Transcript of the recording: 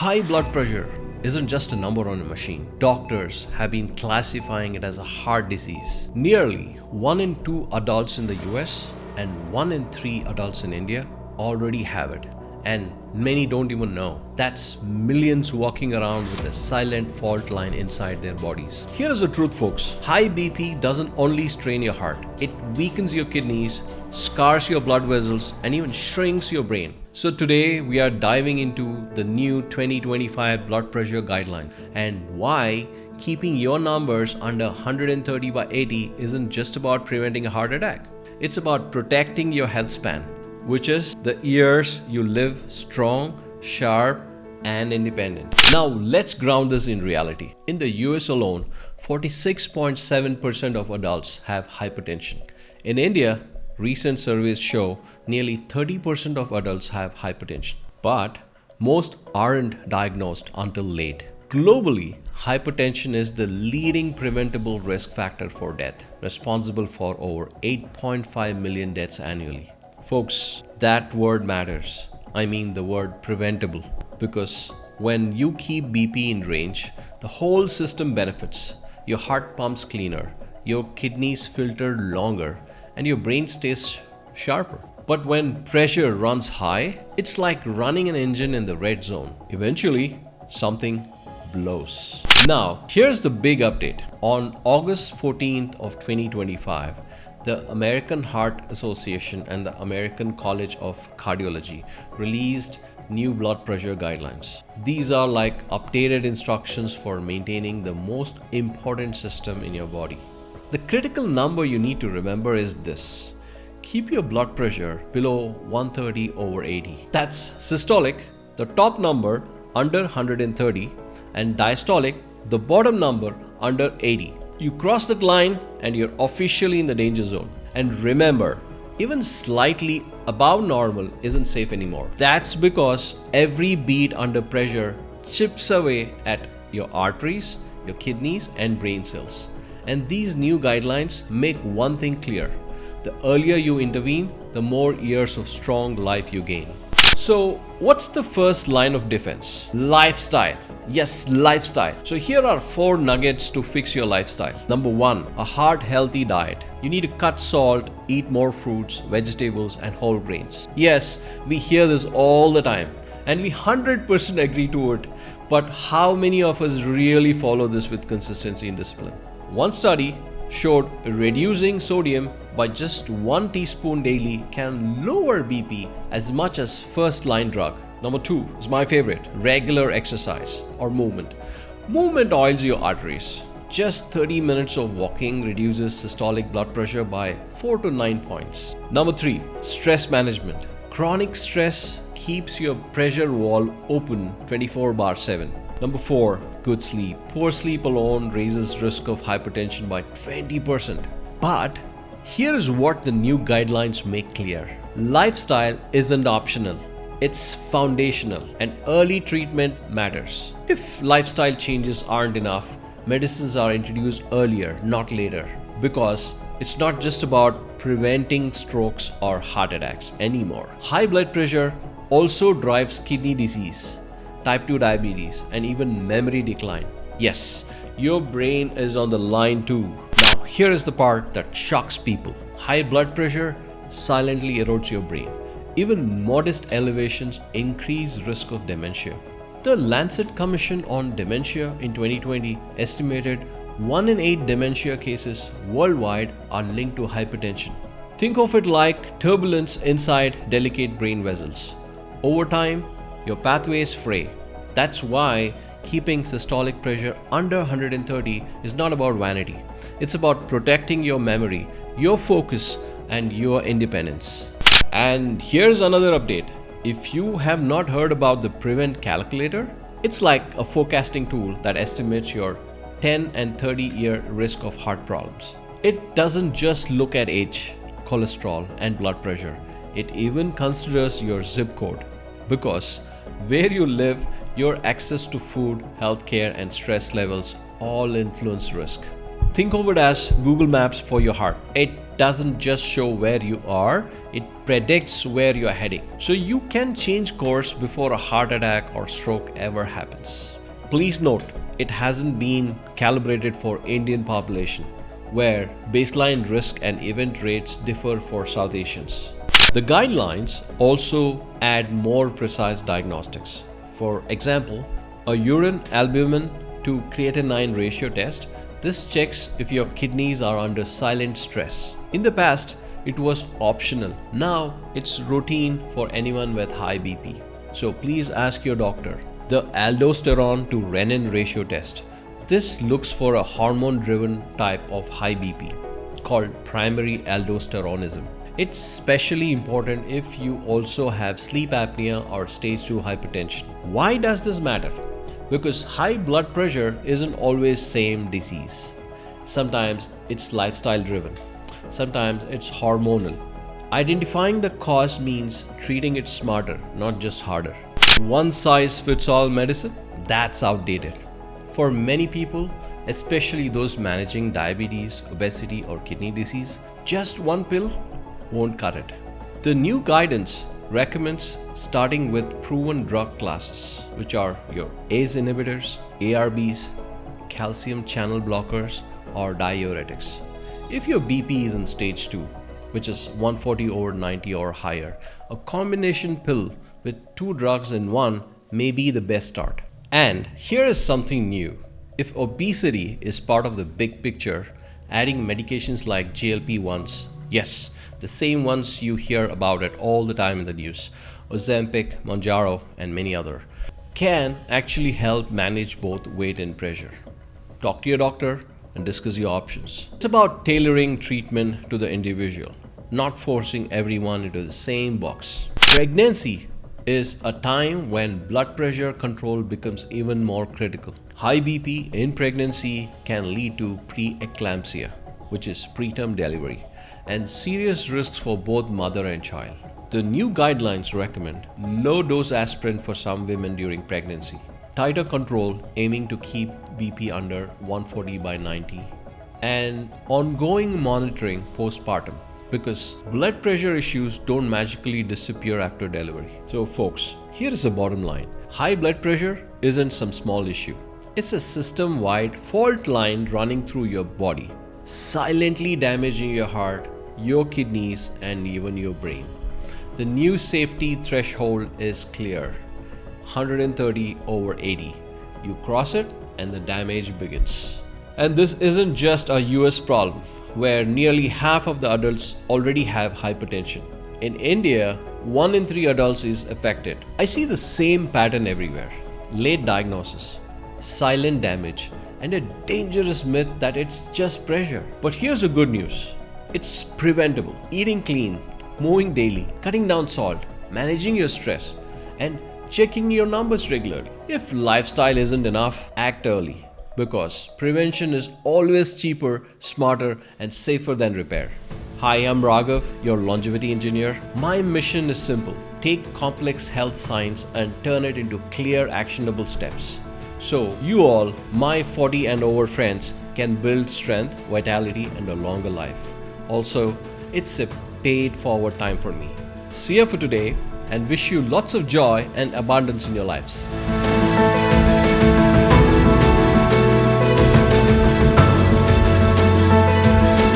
High blood pressure isn't just a number on a machine. Doctors have been classifying it as a heart disease. Nearly 1 in 2 adults in the US and 1 in 3 adults in India already have it. And many don't even know. That's millions walking around with a silent fault line inside their bodies. Here is the truth, folks. High BP doesn't only strain your heart. It weakens your kidneys, scars your blood vessels, and even shrinks your brain. So today we are diving into the new 2025 blood pressure guideline and why keeping your numbers under 130 by 80 isn't just about preventing a heart attack. It's about protecting your health span, which is the years you live strong, sharp, and independent. Now let's ground this in reality. In the US alone, 46.7% of adults have hypertension. In India, recent surveys show nearly 30% of adults have hypertension, but most aren't diagnosed until late. Globally, hypertension is the leading preventable risk factor for death, responsible for over 8.5 million deaths annually. Folks, that word matters. I mean the word preventable, because when you keep BP in range, the whole system benefits. Your heart pumps cleaner, your kidneys filter longer, and your brain stays sharper. But when pressure runs high, it's like running an engine in the red zone. Eventually, something blows. Now, here's the big update. On August 14th of 2025, the American Heart Association and the American College of Cardiology released new blood pressure guidelines. These are like updated instructions for maintaining the most important system in your body. The critical number you need to remember is this. Keep your blood pressure below 130 over 80. That's systolic, the top number under 130, and diastolic, the bottom number under 80. You cross that line and you're officially in the danger zone. And remember, even slightly above normal isn't safe anymore. That's because every beat under pressure chips away at your arteries, your kidneys, and brain cells. And these new guidelines make one thing clear. The earlier you intervene, the more years of strong life you gain. So, what's the first line of defense? Lifestyle. Yes, lifestyle. So here are 4 nuggets to fix your lifestyle. Number 1, a heart-healthy diet. You need to cut salt, eat more fruits, vegetables, and whole grains. Yes, we hear this all the time, and we 100% agree to it. But how many of us really follow this with consistency and discipline? One study showed reducing sodium by just 1 teaspoon daily can lower BP as much as first-line drug. Number 2 is my favorite, regular exercise or movement. Movement oils your arteries. Just 30 minutes of walking reduces systolic blood pressure by 4 to 9 points. Number 3, stress management. Chronic stress keeps your pressure valve open 24/7. Number 4, good sleep. Poor sleep alone raises risk of hypertension by 20%. But here is what the new guidelines make clear. Lifestyle isn't optional. It's foundational, and early treatment matters. If lifestyle changes aren't enough, medicines are introduced earlier, not later, because it's not just about preventing strokes or heart attacks anymore. High blood pressure also drives kidney disease, type 2 diabetes, and even memory decline. Yes, your brain is on the line too. Now, here is the part that shocks people. High blood pressure silently erodes your brain. Even modest elevations increase risk of dementia. The Lancet Commission on Dementia in 2020 estimated 1 in 8 dementia cases worldwide are linked to hypertension. Think of it like turbulence inside delicate brain vessels. Over time, your pathways fray. That's why keeping systolic pressure under 130 is not about vanity. It's about protecting your memory, your focus, and your independence. And here's another update. If you have not heard about the Prevent Calculator, it's like a forecasting tool that estimates your 10 and 30-year risk of heart problems. It doesn't just look at age, cholesterol, and blood pressure. It even considers your zip code. Because where you live, your access to food, healthcare, and stress levels all influence risk. Think of it as Google Maps for your heart. It doesn't just show where you are, it predicts where you're heading. So you can change course before a heart attack or stroke ever happens. Please note, it hasn't been calibrated for Indian population, where baseline risk and event rates differ for South Asians. The guidelines also add more precise diagnostics. For example, a urine albumin to creatinine ratio test. This checks if your kidneys are under silent stress. In the past, it was optional. Now, it's routine for anyone with high BP. So please ask your doctor. The aldosterone to renin ratio test. This looks for a hormone-driven type of high BP called primary aldosteronism. It's especially important if you also have sleep apnea or stage 2 hypertension. Why does this matter? Because high blood pressure isn't always same disease. Sometimes it's lifestyle driven. Sometimes it's hormonal. Identifying the cause means treating it smarter, not just harder. One size fits all medicine? That's outdated. For many people, especially those managing diabetes, obesity, or kidney disease, just one pill won't cut it. The new guidance recommends starting with proven drug classes, which are your ACE inhibitors, ARBs, calcium channel blockers, or diuretics. If your BP is in stage 2, which is 140/90 or higher, a combination pill with 2 drugs in one may be the best start. And here is something new. If obesity is part of the big picture, adding medications like GLP-1s, yes, the same ones you hear about it all the time in the news, Ozempic, Mounjaro, and many other, can actually help manage both weight and pressure. Talk to your doctor and discuss your options. It's about tailoring treatment to the individual, not forcing everyone into the same box. Pregnancy is a time when blood pressure control becomes even more critical. High BP in pregnancy can lead to preeclampsia, which is preterm delivery, and serious risks for both mother and child. The new guidelines recommend low-dose aspirin for some women during pregnancy, tighter control aiming to keep BP under 140/90, and ongoing monitoring postpartum, because blood pressure issues don't magically disappear after delivery. So folks, here is the bottom line. High blood pressure isn't some small issue. It's a system-wide fault line running through your body, silently damaging your heart, your kidneys, and even your brain. The new safety threshold is clear: 130/80. You cross it and the damage begins. And this isn't just a US problem, where nearly half of the adults already have hypertension. In India, 1 in 3 adults is affected. I see the same pattern everywhere: late diagnosis, silent damage, and a dangerous myth that it's just pressure. But here's the good news. It's preventable. Eating clean, moving daily, cutting down salt, managing your stress, and checking your numbers regularly. If lifestyle isn't enough, act early, because prevention is always cheaper, smarter, and safer than repair. Hi, I'm Raghav, your longevity engineer. My mission is simple: take complex health science and turn it into clear, actionable steps. So you all, my 40 and over friends, can build strength, vitality, and a longer life. Also, it's a paid forward time for me. See you for today, and wish you lots of joy and abundance in your lives.